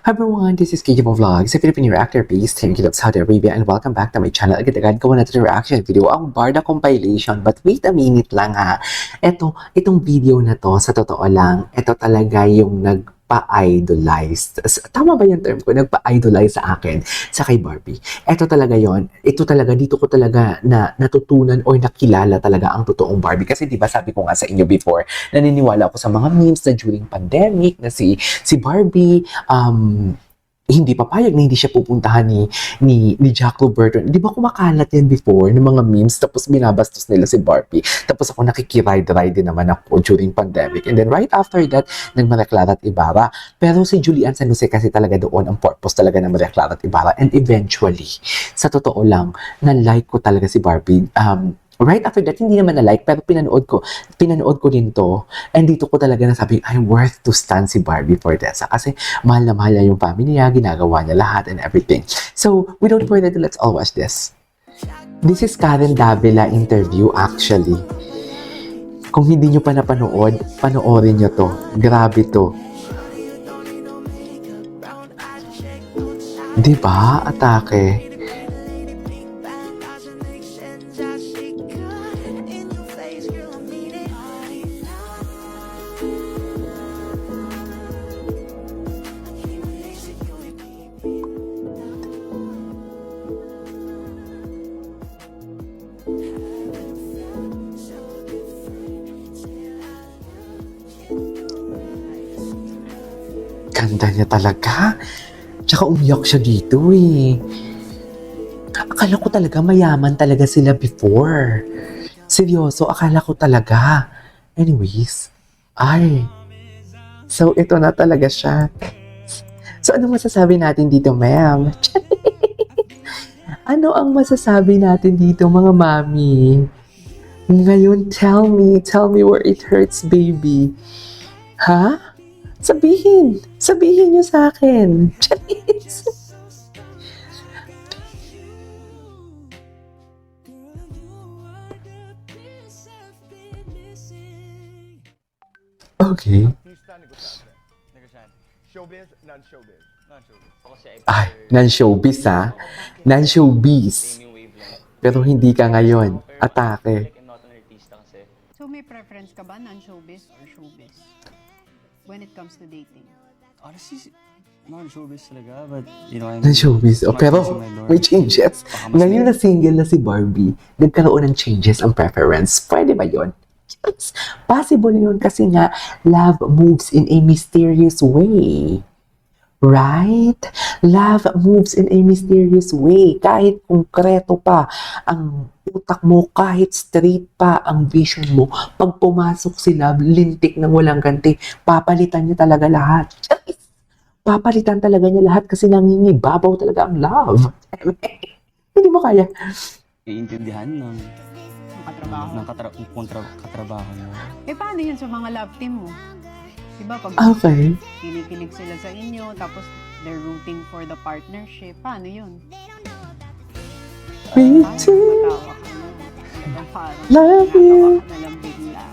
Hi everyone, this is KJ Vlogs, a Filipino reactor based in Kilab, Saudi Arabia, and welcome back to my channel. Agad-agad gawa natin reaction video, ang Barda compilation. But wait a minute lang ha. Itong video na to, sa totoo lang, ito talaga yung nagpa-idolize. Tama ba yung term ko? Nagpa-idolize sa akin, sa kay Barbie. Ito talaga yon. Ito talaga, dito ko talaga na natutunan or nakilala talaga ang totoong Barbie. Kasi di ba sabi ko nga sa inyo before, naniniwala ako sa mga memes na during pandemic, na si Barbie, hindi papayag na hindi siya pupuntahan ni Jack Roberto. Di ba kumakalat yan before ng mga memes, tapos binabastos nila si Barbie. Tapos ako nakikiride-ride din naman ako during pandemic. And then right after that, nag-Maria Clara at Ibarra. Pero si Julian San Jose kasi talaga doon ang purpose talaga ng Maria Clara at Ibarra. And eventually, sa totoo lang, na-like ko talaga si Barbie. Right after that, hindi naman na-like, pero pinanood ko din to. And dito ko talaga nasabi, I'm worth to stand si Barbie for this. Kasi mahal na mahal niya yung family niya, ginagawa niya lahat and everything. So, without further ado, let's all watch this. This is Karen Davila interview actually. Kung hindi nyo pa napanood, panoorin nyo to. Grabe to. Diba? Atake. Ganda niya talaga. Tsaka umiyak siya dito eh. Akala ko talaga mayaman talaga sila before. Seryoso, akala ko talaga. Anyways, so ito na talaga siya. So ano masasabi natin dito, ma'am? Ano ang masasabi natin dito, mga mami? Ngayon, tell me where it hurts, baby. Ha? Sabihin niyo sa akin. Okay. Showbiz, non-showbiz. Non-showbiz ha? Non-showbiz. Pero hindi ka ngayon. Atake. So may preference ka ba, non-showbiz or showbiz? When it comes to dating? Honestly, non-showbiz talaga, but you know, Non-showbiz. Oh, pero may changes. Ngayon na single na si Barbie, nagkaroon ng changes ang preference. Pwede ba yun? Yes. Possible yun kasi nga, love moves in a mysterious way. Right? Love moves in a mysterious way. Kahit konkreto pa ang utak mo, kahit straight pa ang vision mo, pag pumasok si love, lintik ng walang ganti, papalitan niya talaga lahat. Papalitan talaga niya lahat kasi nangingibabaw talaga ang love. Hindi mo kaya. iintindihan ng katrabaho mo. Eh paano yun sa mga love team mo? Diba pag Okay. kinikilig sila sa inyo, tapos they're rooting for the partnership, paano yun? Me Paano too. matawa ka na? Parang Love you. natawa ka na lang bigla.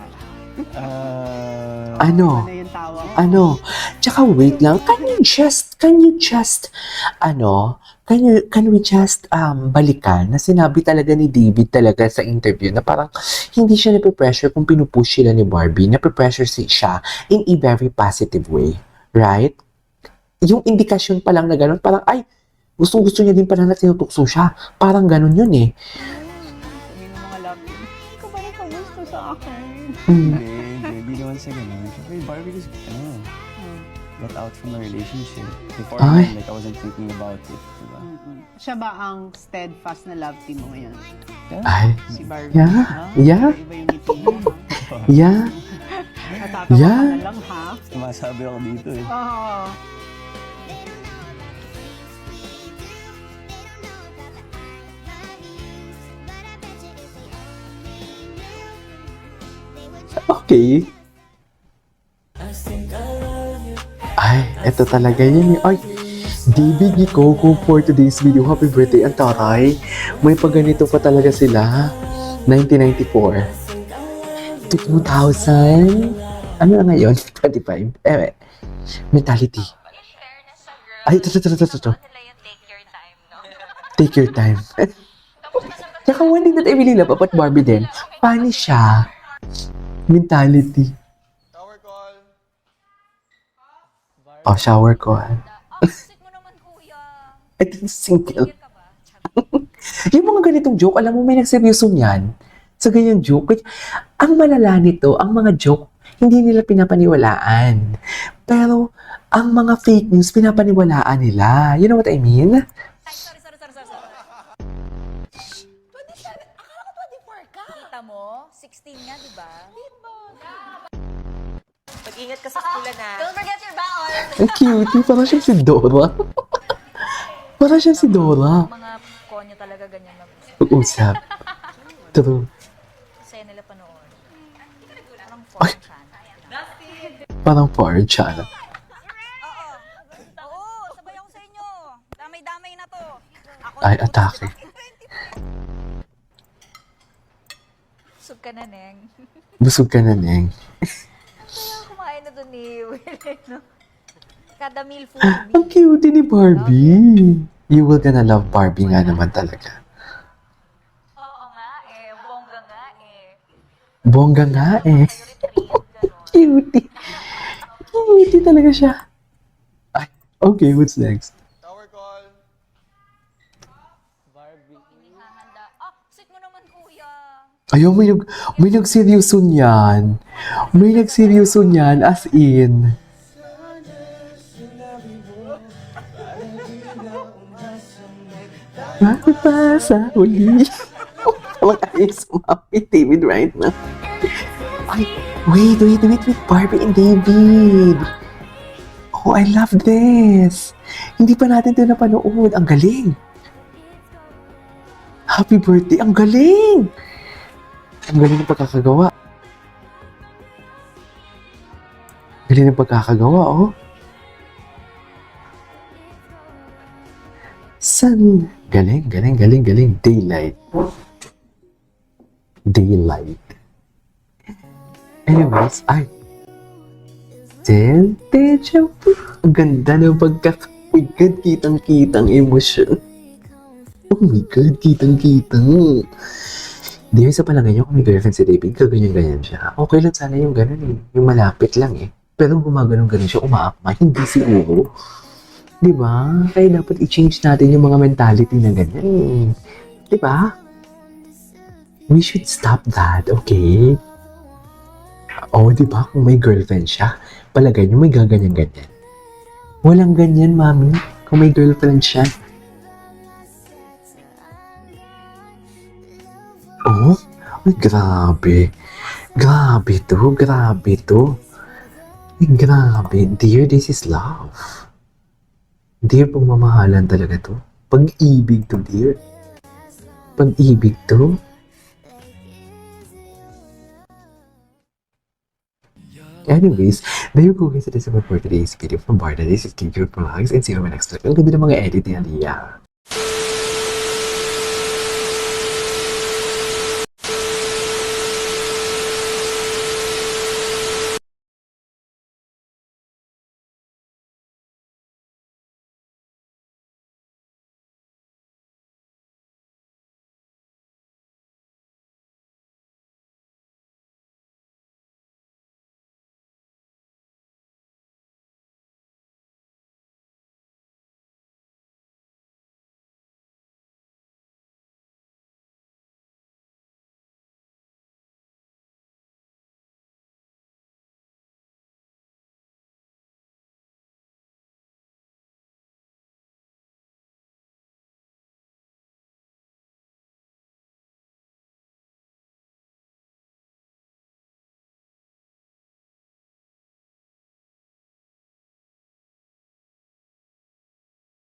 Ano? Ano yung tawa mo? Ano? Tsaka wait lang, can we just balikan na sinabi talaga ni David talaga sa interview na parang hindi siya nape-pressure kung pinupush sila ni Barbie, nape-pressure siya in a very positive way, right? Yung indikasyon pa lang na gano'n, parang ay, gusto niya din pala na tinutukso siya. Parang gano'n yun eh. Sabi ng mga love team, hindi ko ba nakagusto sa akin? Hindi naman sa ganun. Siyempre, Barbie just, got out from the relationship. Before, Ay. like, I wasn't thinking about it. Diba? Siya ba ang steadfast na love team mo ngayon? Ay, Si Barbie? Yeah. Ha? Yeah. Iba yung ngiti niya, ha? yeah, Natatawa Yeah. ka na lang, ha? Sumasabi ako dito eh. Oo. okay. Ay, eto talaga yun eh. Ay, David Coco for today's video. Happy birthday, ang taray. May paganito pa talaga sila. 1994. 2000. Ano na ngayon? 25. Mentality. Ay, ito. Sila yung take your time, no? Take your time. Tsaka one thing that I really love about Barbie din, funny siya. Mentality. Oh, shower call. Sit mo naman, kuya. Ito single. Ka ba? Yung mga ganitong joke, alam mo, may nagseryoso niyan. Sa ganyan joke. Ang malala nito, ang mga joke, hindi nila pinapaniwalaan. Pero, ang mga fake news, pinapaniwalaan nila. You know what I mean? Sorry. 27. Akala ko 24 ka. Kita mo? 16 nga, di ba? Mag-ingat ka sa skula na. Don't forget your baon. Ang cutie, parang siyang si Dora. Parang siyang si Dora. Mga konyo talaga ganyan na gusto. Uusap. True. Kasi nila panood. Parang foreign channel. Parang porn channel. Oo, sabay ako sa inyo. Damay-damay na to. Ako Ay, atake. Sub ka na, Neng. Busog ka na, Neng. Kaya kumain na doon ni Will, no? Kada meal food Ang cute ni Barbie. You will gonna love Barbie nga naman talaga. Oo nga eh, bongga nga eh. Bongga nga eh. Cutie. Cutie talaga siya. Ay, okay, what's next? Hahanda. Sit mo naman, kuya. Ayaw, may nagseryoso niyan. May nagseryoso niyan, as in. Bakit pa sa huli? Mag-ayos sumami, David, right now. Ay, wait, Barbie and David. Oh, I love this. Hindi pa natin ito napanood. Ang galing. Happy birthday. Ang galing. Ang galing ng pagkakagawa. Galing ng pagkakagawa, oh. Sun. Galing. Daylight. Anyways, ay. Deja vu. Ang ganda ng pagkakagawa. Oh my God, kitang-kitang emosyon. Oh my God, kitang-kitang. Di sa palagay niyo kung may girlfriend si David, kaganyan-ganyan siya. Okay lang sana yung ganun eh. Yung malapit lang eh. Pero gumaganon-ganon siya, umaakma. Hindi siguro. Di ba? Kaya dapat i-change natin yung mga mentality na ganyan eh. Di ba? We should stop that, okay? Oh, di ba? Kung may girlfriend siya, palagay niyo may gaganyan-ganyan. Walang ganyan, mami. Kung may girlfriend siya. Oh? Ay, grabe. Grabe to. Ay, grabe. Dear, this is love. Dear, pagmamahalan talaga to. Pag-ibig to, dear. Pag-ibig to. Anyways, there you go guys. That is about for today's video from Barda. This is Kinky Vlogs and see you in my next vlog. Ang ganda ng mga edit ni Aliyah.